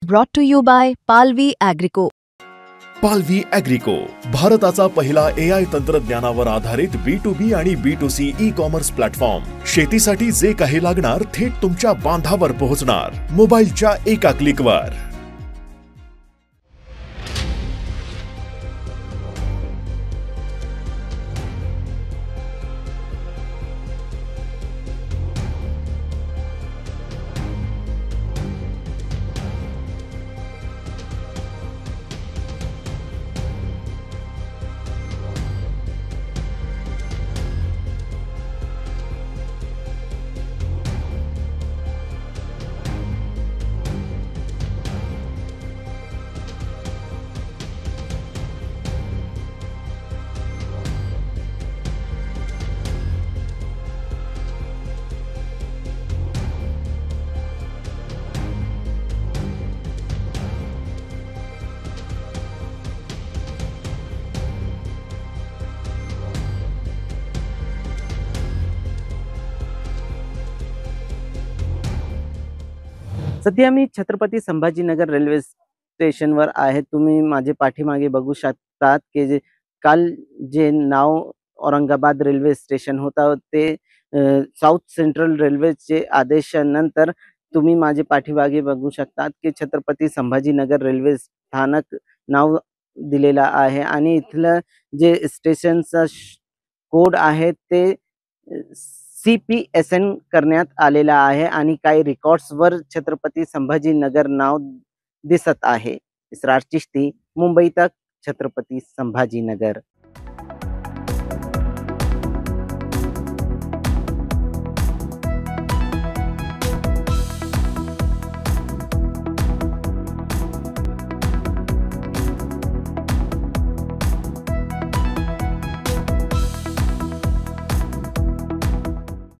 Brought to you by Palvi Agrico. पालवी ॲग्रिको, भारताचा पहिला AI तंत्रज्ञानावर आधारित B2B आणि B2C ई-कॉमर्स प्लॅटफॉर्म। शेतीसाठी जे काही लागणार थेट तुमच्या बांधावर पोहोचणार, मोबाईलच्या एका क्लिकवर। सध्या मी छत्रपती संभाजीनगर रेल्वे स्टेशनवर आहे। तुम्ही माझे पाठीमागे बघू शकतात की काल जे नाव औरंगाबाद रेल्वे स्टेशन होता ते साऊथ सेंट्रल रेल्वेचे आदेशानंतर तुम्ही माझे पाठीमागे बघू शकतात की छत्रपती संभाजीनगर रेल्वे स्थानक नाव दिलेला आहे आणि इथलं जे स्टेशनचा कोड आहे ते CPSN करण्यात आलेला आहे आणि काही रेकॉर्ड्सवर छत्रपती संभाजीनगर नाव दिसत आहे। इसरार चिश्ती, मुंबई तक, छत्रपती संभाजीनगर।